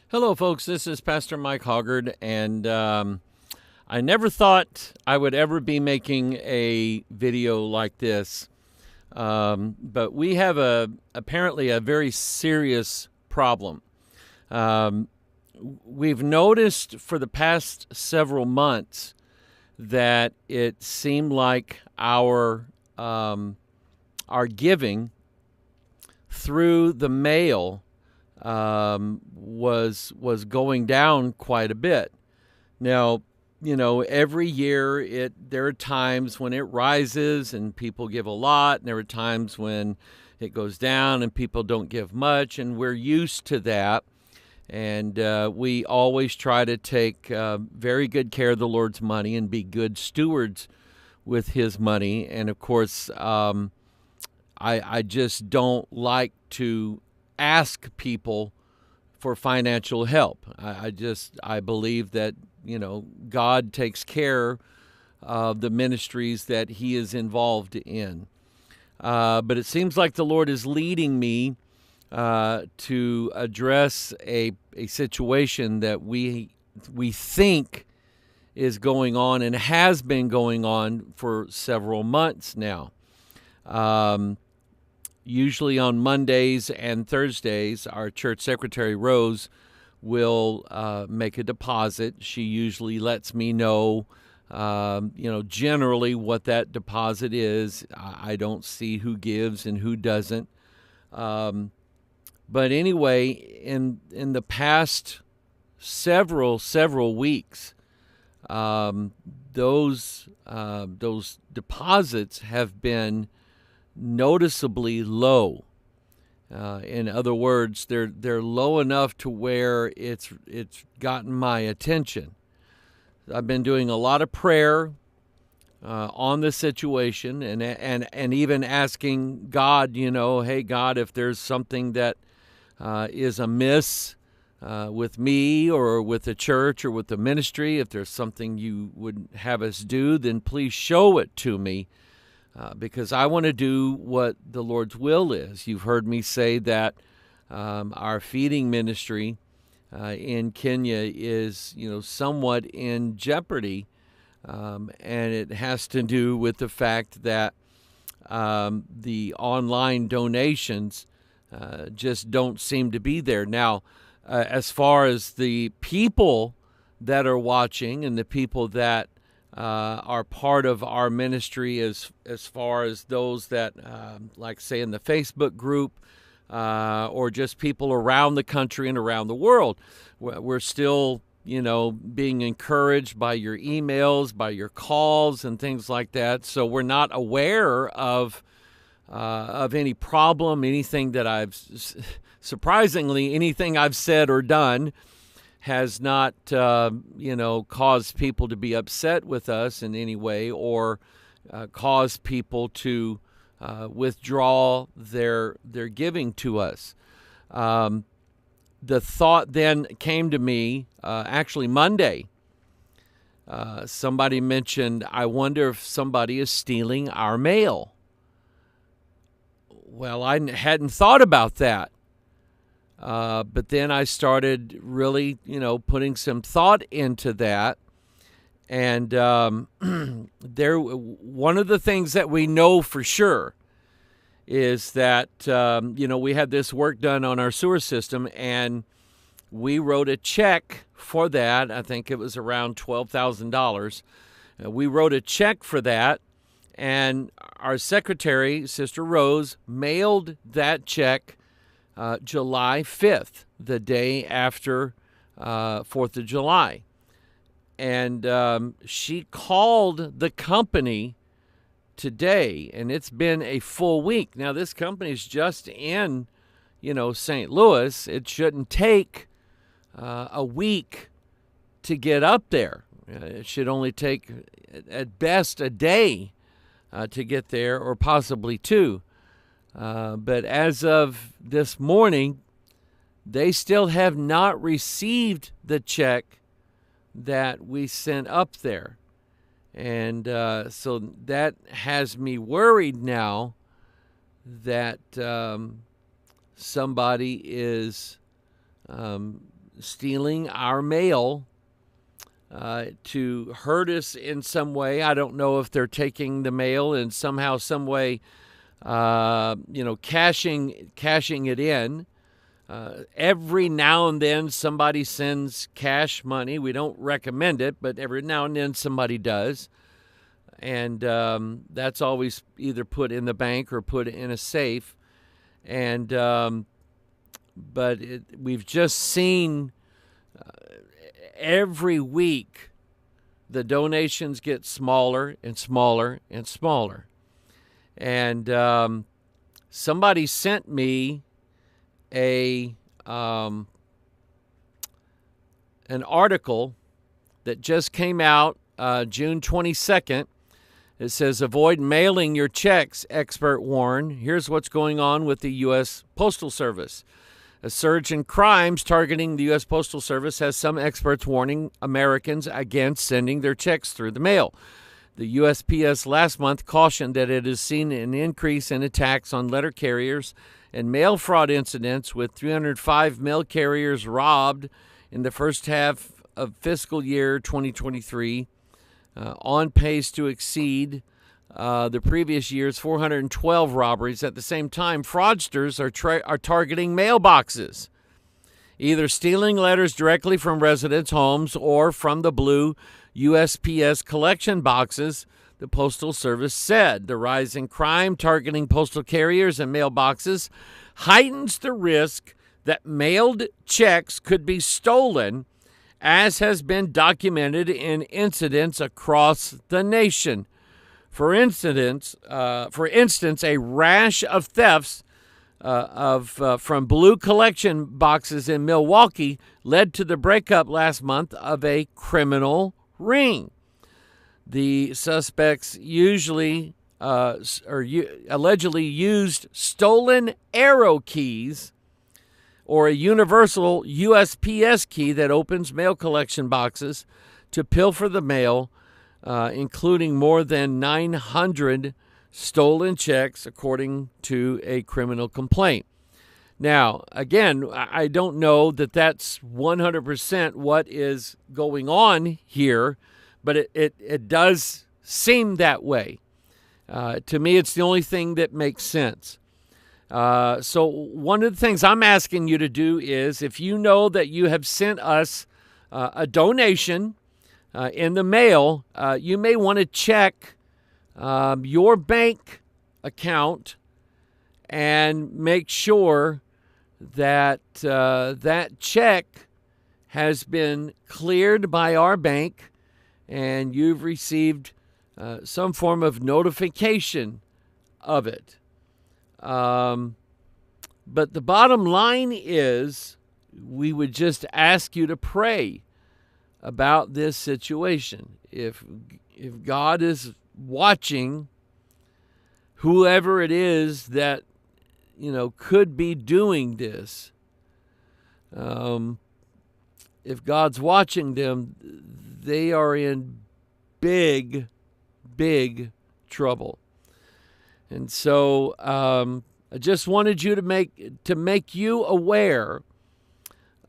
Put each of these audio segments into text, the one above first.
Hello, folks. This is Pastor Mike Hoggard, and I never thought I would ever be making a video like this. But we have apparently a very serious problem. Um, we've noticed for the past several months that it seemed like our giving through the mail was going down quite a bit. Now, every year there are times when it rises and people give a lot, and there are times when it goes down and people don't give much, and we're used to that. And we always try to take very good care of the Lord's money and be good stewards with His money. And of course, I just don't like to ask people for financial help. I believe that God takes care of the ministries that He is involved in. But it seems like the Lord is leading me to address a situation that we think is going on and has been going on for several months now. Usually on Mondays and Thursdays, our church secretary, Rose, will make a deposit. She usually lets me know, generally what that deposit is. I don't see who gives and who doesn't. But anyway, in the past several weeks, those deposits have been noticeably low. In other words, they're low enough to where it's gotten my attention. I've been doing a lot of prayer on the situation, and even asking God, hey God, if there's something that is amiss with me or with the church or with the ministry, if there's something you would have us do, then please show it to me. Because I want to do what the Lord's will is. You've heard me say that our feeding ministry in Kenya is, somewhat in jeopardy, and it has to do with the fact that the online donations just don't seem to be there. Now, as far as the people that are watching and the people that are part of our ministry, as far as those that, like say in the Facebook group, or just people around the country and around the world, we're still, being encouraged by your emails, by your calls, and things like that. So we're not aware of any problem, anything that surprisingly, anything I've said or done has not, caused people to be upset with us in any way, or caused people to withdraw their giving to us. The thought then came to me, actually Monday. Somebody mentioned, I wonder if somebody is stealing our mail. Well, I hadn't thought about that. But then I started really, putting some thought into that. And one of the things that we know for sure is that, we had this work done on our sewer system, and we wrote a check for that. I think it was around $12,000. We wrote a check for that, and our secretary, Sister Rose, mailed that check July 5th, the day after 4th of July. And she called the company today, and it's been a full week. Now, this company is just in, St. Louis. It shouldn't take a week to get up there. It should only take, at best, a day to get there, or possibly two. But as of this morning, they still have not received the check that we sent up there. And so that has me worried now that somebody is stealing our mail to hurt us in some way. I don't know if they're taking the mail and somehow, some way, cashing it in. Every now and then somebody sends cash money. We don't recommend it, but every now and then somebody does. And that's always either put in the bank or put in a safe. And but we've just seen every week the donations get smaller and smaller and smaller. And somebody sent me an article that just came out June 22nd. It says, avoid mailing your checks, expert warn. Here's what's going on with the U.S. Postal Service. A surge in crimes targeting the U.S. Postal Service has some experts warning Americans against sending their checks through the mail. The USPS last month cautioned that it has seen an increase in attacks on letter carriers and mail fraud incidents, with 305 mail carriers robbed in the first half of fiscal year 2023, on pace to exceed the previous year's 412 robberies. At the same time, fraudsters are targeting mailboxes, either stealing letters directly from residents' homes or from the blue USPS collection boxes, the Postal Service said. The rise in crime targeting postal carriers and mailboxes heightens the risk that mailed checks could be stolen, as has been documented in incidents across the nation. For instance, a rash of thefts from blue collection boxes in Milwaukee led to the breakup last month of a criminal ring. The suspects allegedly used stolen arrow keys, or a universal USPS key that opens mail collection boxes, to pilfer the mail, including more than 900 stolen checks, according to a criminal complaint. Now, again, I don't know that that's 100% what is going on here, but it does seem that way. To me, it's the only thing that makes sense. So one of the things I'm asking you to do is, if you know that you have sent us a donation in the mail, you may want to check your bank account and make sure that that check has been cleared by our bank and you've received some form of notification of it. But the bottom line is, we would just ask you to pray about this situation. If God is watching, whoever it is that could be doing this, if God's watching them, they are in big trouble. And so I just wanted you to make you aware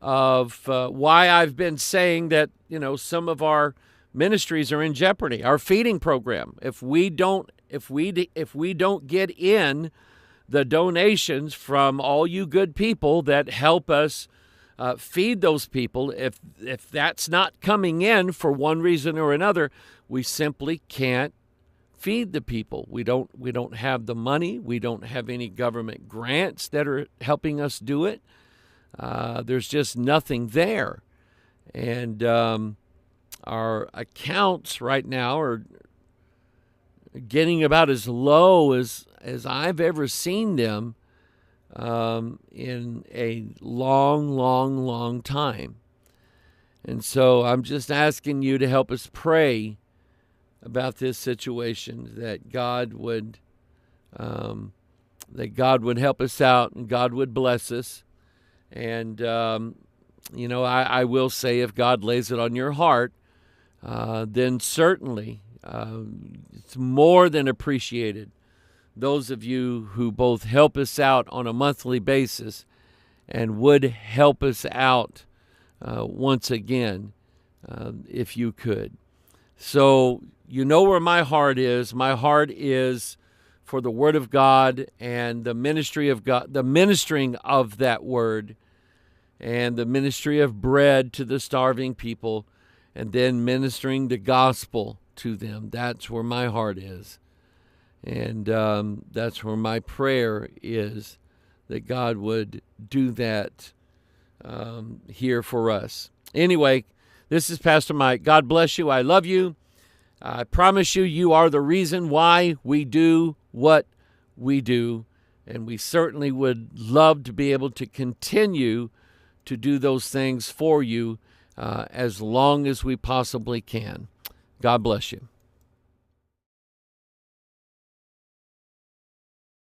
of why I've been saying that some of our ministries are in jeopardy. Our feeding program, if we don't get in the donations from all you good people that help us feed those people, if that's not coming in for one reason or another, we simply can't feed the people. We don't have the money. We don't have any government grants that are helping us do it. There's just nothing there. And our accounts right now are getting about as low as I've ever seen them in a long time. And so I'm just asking you to help us pray about this situation, that God would help us out and God would bless us. And I will say, if God lays it on your heart, then certainly it's more than appreciated. Those of you who both help us out on a monthly basis and would help us out once again, if you could. So you know where my heart is. My heart is for the Word of God and the ministry of God, the ministering of that Word, and the ministry of bread to the starving people, and then ministering the gospel to them. That's where my heart is. And that's where my prayer is, that God would do that here for us. Anyway, this is Pastor Mike. God bless you. I love you. I promise you, you are the reason why we do what we do. And we certainly would love to be able to continue to do those things for you as long as we possibly can. God bless you.